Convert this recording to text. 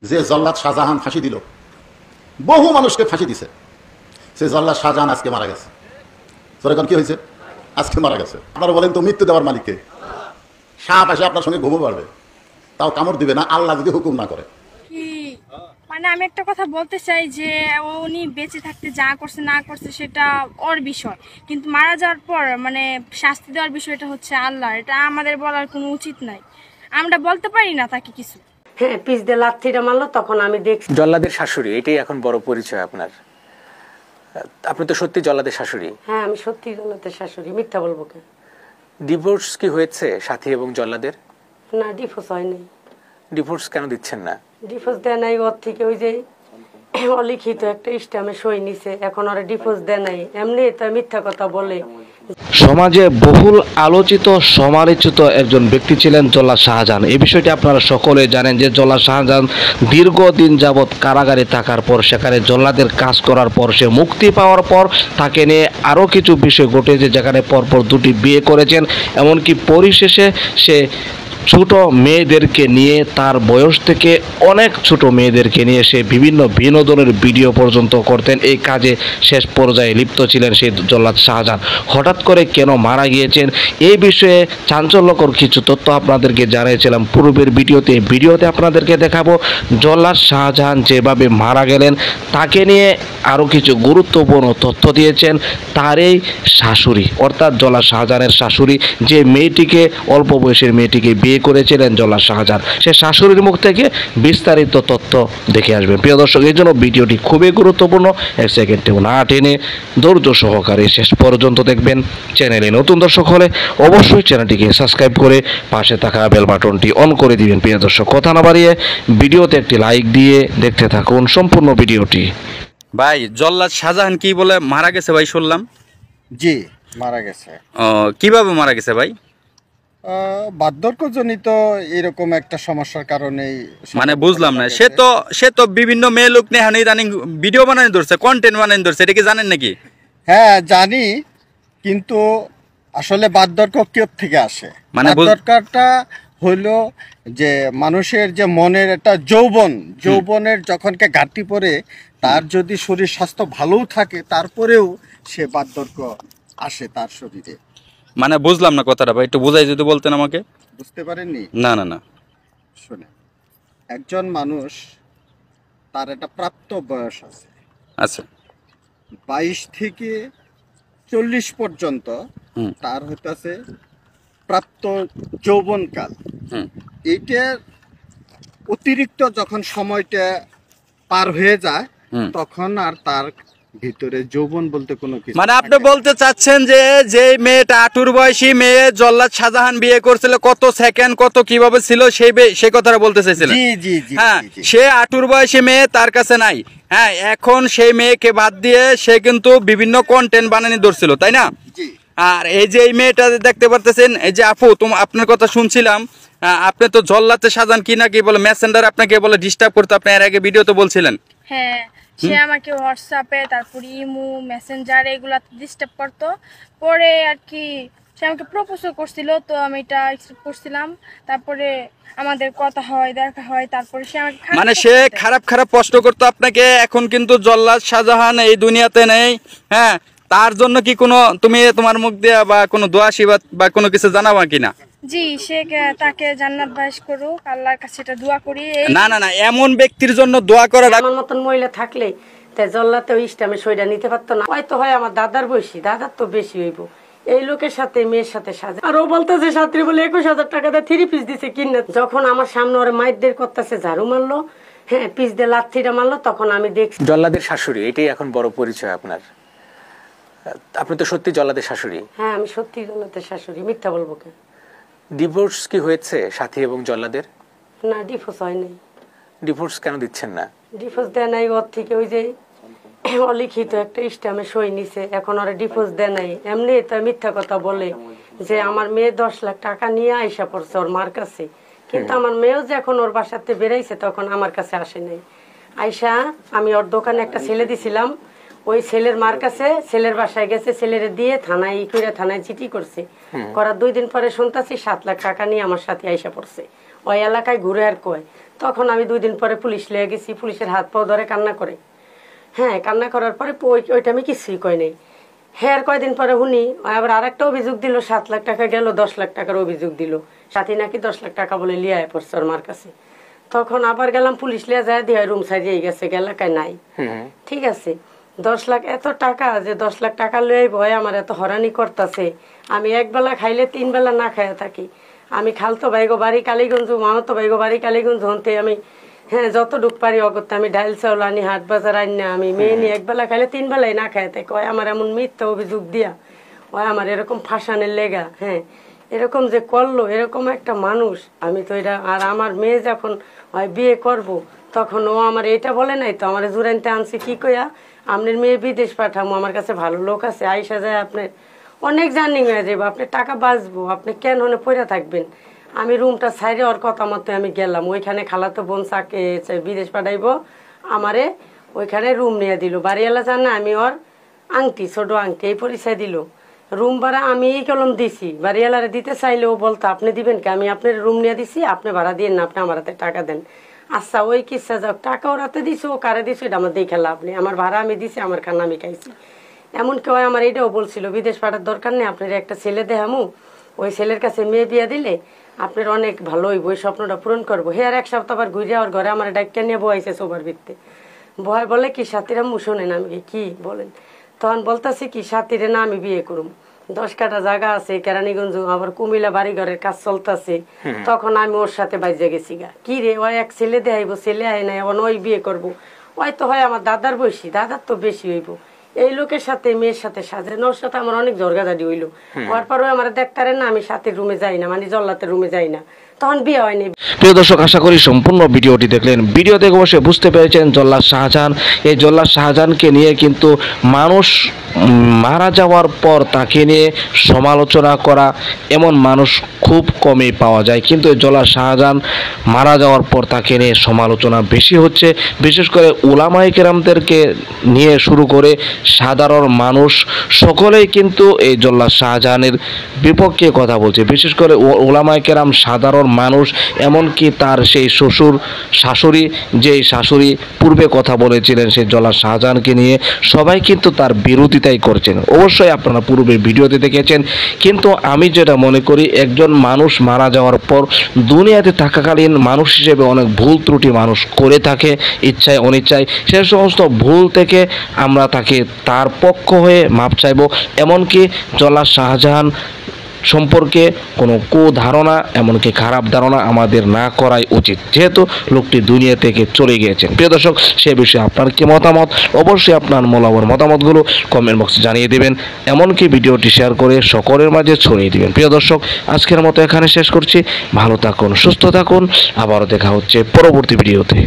যে জল্লাদ শাহজাহান ফাঁসি দিল, বহু মানুষকে ফাঁসি দিছে, সে জল্লাদ শাহজাহান আজকে মারা গেছে। এখন কি হয়েছে? আজকে মারা গেছে। আপনারা বলেন তো মৃত্যু দেওয়ার মালিককে? সাপ এসে আপনার সঙ্গে ঘুমো পারবে, তাও কামড় দিবে না আল্লাহ যদি হুকুম না করে। মানে আমি একটা কথা বলতে চাই যে উনি বেঁচে থাকতে যা করছে না করছে সেটা ওর বিষয়, কিন্তু মারা যাওয়ার পর মানে শাস্তি দেওয়ার বিষয়টা হচ্ছে আল্লাহ। এটা আমাদের বলার কোনো উচিত নাই, আমরা বলতে পারি না তাকে কিছু। হ্যাঁ, পিস দিয়ে লাথিটা মারলো তখন আমি দেখছি। জল্লাদের শাশুড়ি, এটাই এখন বড় পরিচয় আপনার। আপনি তো সত্যি জল্লাদের শাশুড়ি? হ্যাঁ, আমি সত্যি জল্লাদের শাশুড়ি, মিথ্যা বলবো কেন? ডিভোর্স কি হয়েছে সাথী এবং জল্লাদের? না, ডিভোর্স হয়নি। ডিভোর্স কেন দিচ্ছেন না? ডিভোর্স দেয় নাই, ওর থেকে ওই যে অলিখিত একটা স্ট্যাম্পে সই নিছে, এখন ওরা ডিভোর্স দেয় নাই, এমনি তাই মিথ্যা কথা বলে। সমাজে বহুল আলোচিত সমালোচিত একজন ব্যক্তি ছিলেন জল্লাদ শাহজাহান। এই বিষয়টি আপনারা সকলে জানেন যে জল্লাদ শাহজাহান দীর্ঘদিন যাবৎ কারাগারে থাকার পর, সেখানে জল্লাদের কাজ করার পর, সে মুক্তি পাওয়ার পর তাকে নিয়ে আরও কিছু বিষয় ঘটেছে, যেখানে পরপর দুটি বিয়ে করেছেন। এমনকি পরিশেষে সে ছোট মেয়েদেরকে নিয়ে, তার বয়স থেকে অনেক ছোট মেয়েদেরকে নিয়ে সে বিভিন্ন বিনোদনের ভিডিও পর্যন্ত করতেন। এই কাজে শেষ পর্যায়ে লিপ্ত ছিলেন সেই জল্লাদ শাহজাহান। হঠাৎ করে কেন মারা গিয়েছেন এই বিষয়ে চাঞ্চল্যকর কিছু তথ্য আপনাদেরকে জানিয়েছিলাম পূর্বের ভিডিওতে। ভিডিওতে আপনাদেরকে দেখাবো জল্লাদ শাহজাহান যেভাবে মারা গেলেন, তাকে নিয়ে আরও কিছু গুরুত্বপূর্ণ তথ্য দিয়েছেন তার এই শাশুড়ি, অর্থাৎ জল্লাদ শাহজাহানের শাশুড়ি, যে মেয়েটিকে, অল্প বয়সের মেয়েটিকে বিয়ে করেছিলেন জল্লাদ শাহজাহান। সে শাশুড়ির মুখ থেকে বিস্তারিত তথ্য দেখে আসবেন। প্রিয় দর্শক, এই জন্য ভিডিওটি খুবই গুরুত্বপূর্ণ, এক সেকেন্ডেও না টেনে ধৈর্য সহকারে শেষ পর্যন্ত দেখবেন। চ্যানেলে নতুন দর্শক হলে অবশ্যই চ্যানেলটিকে সাবস্ক্রাইব করে পাশে থাকা বেল বাটনটি অন করে দিবেন। প্রিয় দর্শক, কথা না বাড়িয়ে ভিডিওতে একটি লাইক দিয়ে দেখতে থাকুন সম্পূর্ণ ভিডিওটি। ভাই, জল্লাদ শাহজাহান কি বলে মারা গেছে ভাই শুনলাম? জি, মারা গেছে। কিভাবে মারা গেছে ভাই? বার্ধক্যজনিত এরকম একটা সমস্যার কারণেই। মানে বুঝলাম না, সে তো বিভিন্ন মেয়ে লোক নিয়ে ইদানিং ভিডিও বানানি ধরছে, কন্টেন্ট বানানি ধরছে, এটা কি জানেন নাকি? হ্যাঁ জানি, কিন্তু আসলে বার্ধক্য কেউ থেকে আসে? মানে বার্ধক্যটা হইলো যে মানুষের যে মনের একটা যৌবনের যখনকে ঘাটতি পড়ে, তার যদি শরীর স্বাস্থ্য ভালোও থাকে তারপরেও সে বার্ধক্য আসে তার শরীরে। মানে বুঝলাম না কথাটা ভাই, একটু বুঝাই যদি বলতেন আমাকে। বুঝতে পারেননি? না না না, শুনে, একজন মানুষ তার একটা প্রাপ্ত বয়স আছে, আচ্ছা 22 থেকে 40 পর্যন্ত তার হইতাছে প্রাপ্ত যৌবনকাল। এইটার অতিরিক্ত যখন সময়টা পার হয়ে যায় তখন আর তার ভিতরে যৌবন বলতে কোনো কিছু। মানে আপনি বলতে চাচ্ছেন যে যে মেয়েটা 18 বয়সী মেয়ে জল্লাদ শাহজাহান বিয়ে করছিল, কত সেকেন্ড কত কিভাবে ছিল সেই কথাটা বলতে চাইছিলেন? জি জি জি। হ্যাঁ, সে 18 বয়সী মেয়ে তার কাছে নাই। হ্যাঁ, এখন সেই মেয়েকে বাদ দিয়ে সে কিন্তু বিভিন্ন কন্টেন্ট বানানি ধরছিল, তাই না? আর এই যে এই মেয়েটা দেখতে পারতেছেন, এই যে আপু, আপনার কথা শুনছিলাম, আপনি তো জল্লাদ শাহজাহান কি নাকি বলে মেসেঞ্জার আপনাকে বলে ডিস্টার্ব করতে, আপনি এর আগে ভিডিওতে বলছিলেন। হ্যাঁ, সে আমাকে হোয়াটসঅ্যাপে, তারপর ইমো, মেসেঞ্জার এগুলাতে ডিস্টার্ব করতো। পরে আর কি সে আমাকে প্রপোজও করছিল, তো আমি এটা অ্যাকসেপ্ট করছিলাম। তারপরে আমাদের কথা হয়, দেখা হয়, তারপরে সে আমাকে মানে সে খারাপ প্রশ্ন করতো আপনাকে। এখন কিন্তু জল্লাদ শাহজাহান এই দুনিয়াতে নেই। হ্যাঁ, তার জন্য কি কোনো তুমি তোমার মুখ দিয়ে বা কোনো দোয়া আশীর্বাদ বা কোনো কিছু জানাবা কিনা? জি, সে তাকে জান্নাত বাস করুক, আল্লাহর কাছে এটা দোয়া করি। না না না, এমন ব্যক্তির জন্য দোয়া করা। আমার মতন মহিলা থাকলে তাই জল্লাতে ওই স্ট্যাম্পে সইটা নিতে পারতো না? হয়তো হয় আমার দাদার বয়সী, দাদার তো বেশি হইব। এই লোকের সাথে মেয়ের সাথে সাজে, আর ও বলতেছে ছাত্রী বলে 21,000 টাকা দিয়ে 3 পিস দিছে কিনে। যখন আমার সামনে ওরা মাইরদের করতেছে, ঝাড়ু মারলো, হ্যাঁ পিস দিয়ে লাথিটা মারলো, তখন আমি দেখছি। জল্লাদের শাশুড়ি, এটাই এখন বড় পরিচয় আপনার। আপনি তো সত্যি জল্লাদের শাশুড়ি? হ্যাঁ, আমি সত্যি জল্লাদের শাশুড়ি, মিথ্যা বলবো কেন? ডিভোর্স কি হয়েছে সাথী এবং জল্লাদের? না, ডিভোর্স হয়নি। ডিভোর্স কেন দিচ্ছেন না? ডিভোর্স দেয় নাই, ওর থেকে ওই যে অলিখিত একটা স্ট্যাম্পে সই নিছে, এখন ওরা ডিভোর্স দেয় নাই, এমনি তাই মিথ্যা কথা বলে যে আমার মেয়ে 10 লাখ টাকা নিয়ে আইসা পড়ছে ওর মার কাছে। কিন্তু আমার মেয়েও যখন ওর বাসাতে বেরাইছে তখন আমার কাছে আসে নাই। আইসা আমি ওর দোকানে একটা ছেলে দিছিলাম, ওই ছেলের মার কাছে, ছেলের বাসায় গেছে, ছেলের দিয়ে থানায় চিঠি করছে। করার 2 দিন পরে শুনতাছি 7 লাখ টাকা নিয়ে আমার সাথে আইসা পড়ছে। ওই এলাকায় ঘুরে আর কয় তখন আমি 2 দিন পরে পুলিশ লিয়ে গেছি, পুলিশের হাত পাও ধরে কান্না করে। হ্যাঁ, কান্না করার পরে ওইটা আমি কিছুই কই নাই। হ্যাঁ, আর কয়দিন পরে শুনি আবার আরেকটা অভিযোগ দিল, 7 লাখ টাকা গেল, 10 লাখ টাকার অভিযোগ দিল, সাথী নাকি 10 লাখ টাকা বলে লিয়ে পড়ছে ওর মার কাছে। তখন আবার গেলাম পুলিশ লিয়ে যায়, দিয়ে রুম সাজিয়ে গেছে, এলাকায় নাই। ঠিক আছে, 10 লাখ এত টাকা, যে 10 লাখ টাকা লয়ে ভয় আমার এত হরানি করতেছে। আমি একবেলা খাইলে 3 বেলা না খাইয়া থাকি। আমি খালতো ভাইগো বাড়ি কালীগঞ্জ, মামাতো ভাইগো বাড়ি কালীগঞ্জ হতে আমি হ্যাঁ যতটুক পারি অগত্যা আমি ডাইল চাউল আনি, হাট বাজার আনি না, আমি মেয়ে নিয়ে একবেলা খাইলে 3 বেলাই না খাইয়া থাকি। ওই আমার এমন মিথ্যা অভিযোগ দিয়া ওই আমার এরকম ফাঁসানের লেগা, হ্যাঁ এরকম যে করলো, এরকম একটা মানুষ আমি তো এটা। আর আমার মেয়ে যখন বিয়ে করব তখন ও আমার এটা বলে নাই তো, আমার জুরাইনতে আনছি কি কইয়া, আপনার মেয়ে বিদেশ পাঠামো, আমার কাছে ভালো লোক আছে, আইসা যায় আপনার অনেক জার্নিং হয়ে যাবো, আপনি টাকা বাঁচবো, আপনি কেন হলে পড়ে থাকবেন। আমি রুমটা ছাইরে ওর কথা মতো আমি গেলাম, ওইখানে খালাতো বোন চাকে বিদেশ পাঠাইবো আমারে, ওইখানে রুম নিয়ে দিল। বাড়িওয়ালা জান না আমি ওর আংটি, ছোট আংটি এই পরিচয় দিল। রুম ভাড়া আমি এই কলম দিছি, বাড়িওয়ালারে দিতে চাইলেও বলতো আপনি দিবেন কি, আমি আপনার রুম নিয়ে দিছি, আপনি ভাড়া দিয়ে না, আপনি আমার হাতে টাকা দেন। আচ্ছা ওই কিসা যাক, টাকা ওর হাতে দিছো, ও কারে দিছো এটা আমার দেখে লাভ নেই, আমার ভাড়া আমি দিছি, আমার খানা আমি খাইছি। এমন কেউ আমার এটাও বলছিল বিদেশ পাঠার দরকার নেই, আপনার একটা ছেলে দেখামু, ওই ছেলের কাছে মেয়ে বিয়ে দিলে আপনার অনেক ভালো হইব, ওই স্বপ্নটা পূরণ করবো। হে আর 1 সপ্তাহ আবার ঘুরে আমার ঘরে আমার ডাক্তার নিয়ে বয়াইছে সোবার ভিত্তে, ভয় বলে কি সাথীরা শোনেন, আমি কি বলেন, তখন বলতেছি কি সাথীরে না আমি বিয়ে করুম, 10 কাঠা জায়গা আছে কেরানীগঞ্জ, আবার কুমিল্লা বাড়ি ঘরের কাজ চলতেছে। তখন আমি ওর সাথে বাইজে গেছি গা, কি রে ওই এক ছেলে দেখাইবো, ছেলে আয় নাই, আবার ওই বিয়ে করবো, ওই তো হয় আমার দাদার বয়সী, দাদার তো বেশি হইব, এই লোকের সাথে মেয়ের সাথে সাজেন, ওর সাথে আমার অনেক ঝরগাঝাড়ি হইলো। হওয়ার পরে আমার দেখতারেন না আমি সাথে রুমে যাই না, মানে জল্লাতের রুমে যাই না, তখন বিয়ে হয়নি। প্রিয় দর্শক, আশা করি সম্পূর্ণ ভিডিওটি দেখলেন। ভিডিও দেখে অবশ্যই বুঝতে পেরেছেন জল্লাদ শাহজাহান, এই জল্লাদ শাহজাহানকে নিয়ে কিন্তু মানুষ মারা যাওয়ার পর তাকে নিয়ে সমালোচনা করা এমন মানুষ খুব কমই পাওয়া যায়, কিন্তু এই জল্লাদ শাহজাহান মারা যাওয়ার পর তাকে নিয়ে সমালোচনা বেশি হচ্ছে। বিশেষ করে উলামায়ে কেরামদেরকে নিয়ে শুরু করে সাধারণ মানুষ সকলেই কিন্তু এই জল্লাদ শাহজাহানের বিপক্ষে কথা বলছে। বিশেষ করে উলামায়ে কেরাম, সাধারণ মানুষ, এমনকি তার সেই শ্বশুর শাশুড়ি, যেই শাশুড়ি পূর্বে কথা বলেছিলেন সেই জল্লাদ শাহজাহানকে নিয়ে, সবাই কিন্তু তার বিরোধিতাই করছেন। অবশ্যই আপনারা পূর্বে ভিডিওতে দেখেছেন, কিন্তু আমি যেটা মনে করি একজন মানুষ মারা যাওয়ার পর দুনিয়াতে থাকাকালীন মানুষ হিসেবে অনেক ভুল ত্রুটি মানুষ করে থাকে, ইচ্ছায় অনিচ্ছায়। সে সমস্ত ভুল থেকে আমরা তাকে তার পক্ষ হয়ে মাপ চাইব। এমনকি জল্লাদ শাহজাহান সম্পর্কে কোনো কুধারণা, এমনকি খারাপ ধারণা আমাদের না করাই উচিত, যেহেতু লোকটি দুনিয়া থেকে চলে গিয়েছেন। প্রিয় দর্শক, সে বিষয়ে আপনার কি মতামত, অবশ্যই আপনার মূল্যবান মতামতগুলো কমেন্ট বক্সে জানিয়ে দেবেন, এমনকি ভিডিওটি শেয়ার করে সকলের মাঝে ছড়িয়ে দিবেন। প্রিয় দর্শক, আজকের মতো এখানে শেষ করছি। ভালো থাকুন, সুস্থ থাকুন, আবারও দেখা হচ্ছে পরবর্তী ভিডিওতে।